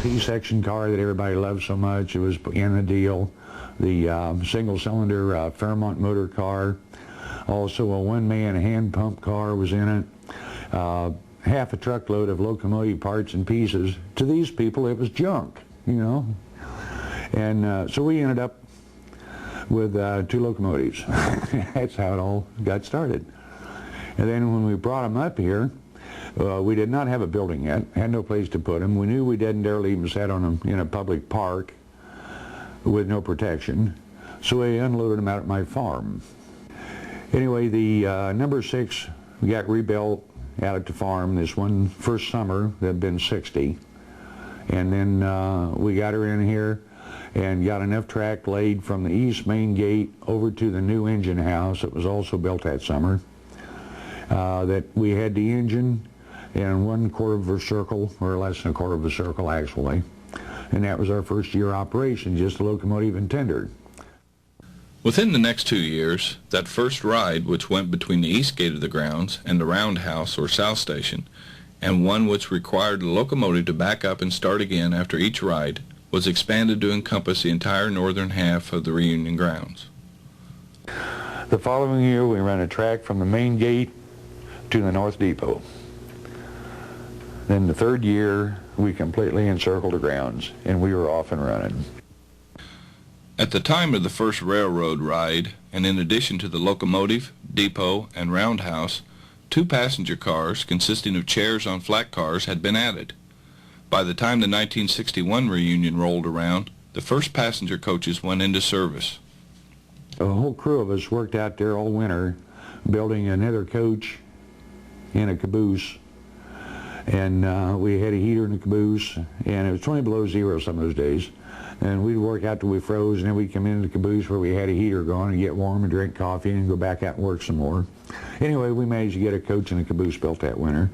P-section car that everybody loved so much. It was in the deal. The single-cylinder Fairmont motor car. Also a one-man hand pump car was in it. Half a truckload of locomotive parts and pieces. To these people, it was junk, you know. And so we ended up with 2 locomotives. That's how it all got started. And then when we brought them up here, we did not have a building yet, had no place to put them. We knew we didn't dare leave them set on them in a public park with no protection, so we unloaded them out at my farm. Anyway, the number 6 got rebuilt out at the farm this one first summer. There'd been 60. And then we got her in here and got enough track laid from the east main gate over to the new engine house that was also built that summer, that we had the engine in 1/4 of a circle, or less than 1/4 of a circle actually. And that was our first year operation, just a locomotive and tender. Within the next 2 years, that first ride, which went between the east gate of the grounds and the roundhouse or south station, and one which required the locomotive to back up and start again after each ride, was expanded to encompass the entire northern half of the reunion grounds. The following year, we ran a track from the main gate to the North Depot. Then the third year, we completely encircled the grounds, and we were off and running. At the time of the first railroad ride, and in addition to the locomotive, depot, and roundhouse, 2 passenger cars consisting of chairs on flat cars had been added. By the time the 1961 reunion rolled around, the first passenger coaches went into service. A whole crew of us worked out there all winter building another coach in a caboose, and we had a heater in the caboose, and it was 20 below zero some of those days. And we'd work out till we froze, and then we'd come into the caboose where we had a heater going and get warm and drink coffee and go back out and work some more. Anyway, we managed to get a coach and a caboose built that winter.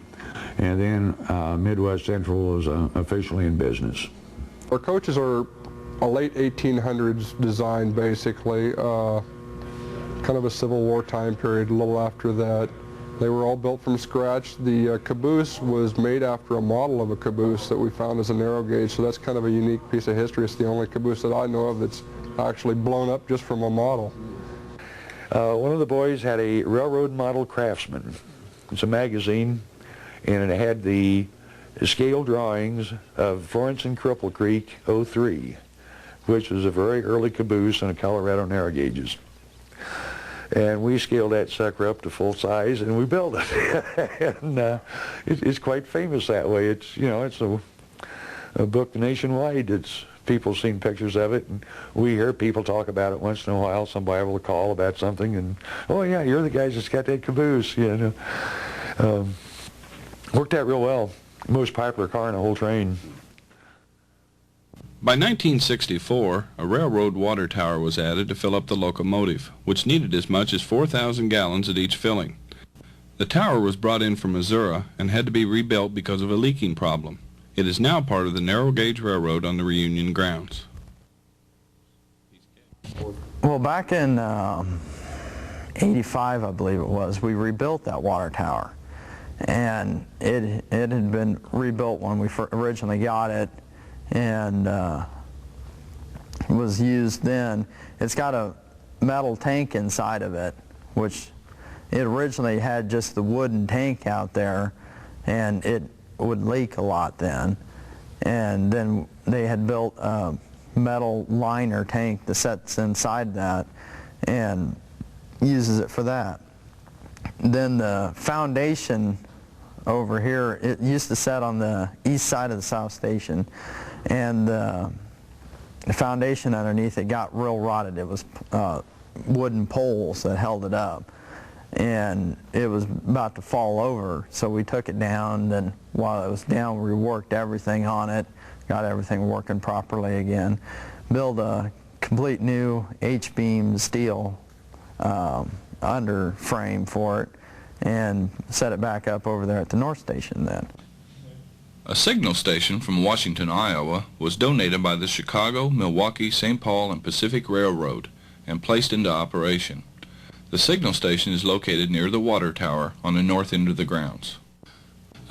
And then Midwest Central was officially in business. Our coaches are a late 1800s design, basically, kind of a Civil War time period, a little after that. They were all built from scratch. The caboose was made after a model of a caboose that we found as a narrow gauge, so that's kind of a unique piece of history. It's the only caboose that I know of that's actually blown up just from a model. One of the boys had a Railroad Model Craftsman. It's a magazine, and it had the scale drawings of Florence and Cripple Creek 03, which was a very early caboose in the Colorado narrow gauges. And we scaled that sucker up to full size, and we built it. And it's quite famous that way. It's, you know, it's a book nationwide. It's people seen pictures of it, and we hear people talk about it once in a while. Somebody will call about something, and oh yeah, you're the guys that's got that caboose. You know, worked out real well. Most popular car in the whole train. By 1964, a railroad water tower was added to fill up the locomotive, which needed as much as 4,000 gallons at each filling. The tower was brought in from Missouri and had to be rebuilt because of a leaking problem. It is now part of the narrow gauge railroad on the reunion grounds. Well, back in 85, I believe it was, we rebuilt that water tower. And it had been rebuilt when we originally got it, and was used then. It's got a metal tank inside of it, which it originally had just the wooden tank out there, and it would leak a lot then. And then they had built a metal liner tank that sets inside that and uses it for that. Then the foundation over here, it used to set on the east side of the South Station, and the foundation underneath it got real rotted. It was wooden poles that held it up, and it was about to fall over, so we took it down. Then while it was down, we worked everything on it, got everything working properly again, built a complete new H-beam steel under frame for it, and set it back up over there at the North Station then. A signal station from Washington, Iowa was donated by the Chicago, Milwaukee, St. Paul, and Pacific Railroad and placed into operation. The signal station is located near the water tower on the north end of the grounds.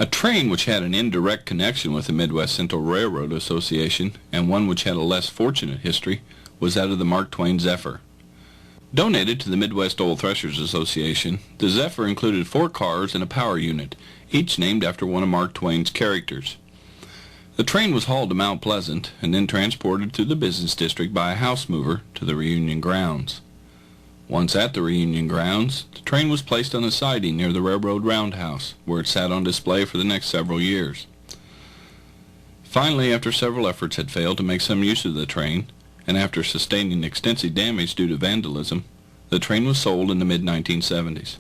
A train which had an indirect connection with the Midwest Central Railroad Association, and one which had a less fortunate history, was that of the Mark Twain Zephyr. Donated to the Midwest Oil Threshers Association, the Zephyr included 4 cars and a power unit, each named after one of Mark Twain's characters. The train was hauled to Mount Pleasant and then transported through the business district by a house mover to the reunion grounds. Once at the reunion grounds, the train was placed on a siding near the railroad roundhouse, where it sat on display for the next several years. Finally, after several efforts had failed to make some use of the train, and after sustaining extensive damage due to vandalism, the train was sold in the mid-1970s.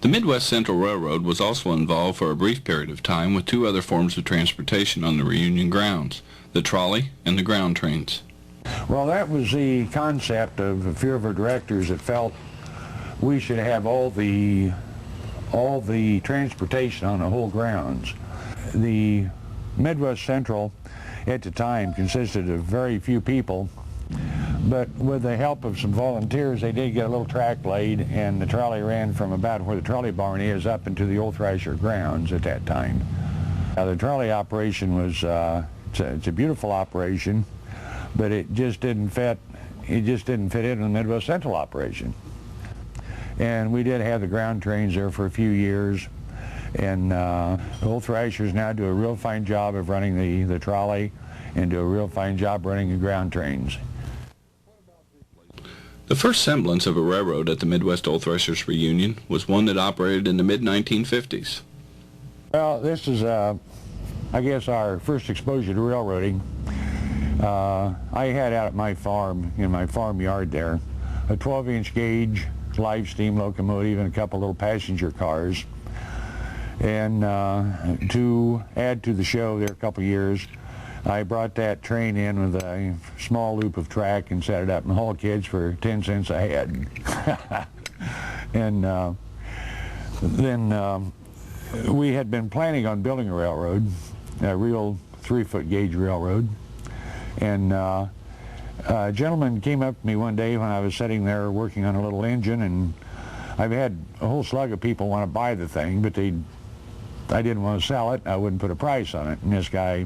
The Midwest Central Railroad was also involved for a brief period of time with 2 other forms of transportation on the reunion grounds, the trolley and the ground trains. Well, that was the concept of a few of our directors that felt we should have all the transportation on the whole grounds. The Midwest Central at the time consisted of very few people, but with the help of some volunteers, they did get a little track laid, and the trolley ran from about where the trolley barn is up into the old Thrasher grounds at that time. Now, the trolley operation was it's a beautiful operation, but it just didn't fit. It just didn't fit in the Midwest Central operation. And we did have the ground trains there for a few years, and the old Thrashers now do a real fine job of running the trolley and do a real fine job running the ground trains. The first semblance of a railroad at the Midwest Oil Threshers reunion was one that operated in the mid-1950s. Well, this is, I guess, our first exposure to railroading. I had out at my farm, in my farm yard there, a 12-inch gauge live steam locomotive and a couple little passenger cars. And to add to the show there a couple years, I brought that train in with a small loop of track and set it up and hauled kids for 10 cents a head. And then we had been planning on building a railroad, a real 3-foot gauge railroad. And a gentleman came up to me one day when I was sitting there working on a little engine, and I've had a whole slug of people want to buy the thing, but I didn't want to sell it. I wouldn't put a price on it. And this guy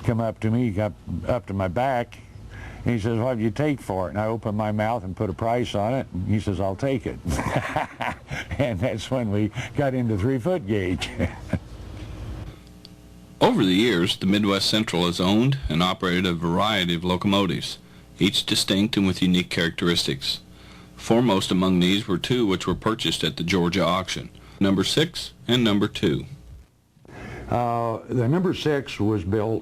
come up to me, got up to my back, and he says, "What do you take for it?" And I opened my mouth and put a price on it, and he says, "I'll take it." And that's when we got into 3-foot gauge. Over the years, the Midwest Central has owned and operated a variety of locomotives, each distinct and with unique characteristics. Foremost among these were 2 which were purchased at the Georgia auction, number 6 and number 2. The number 6 was built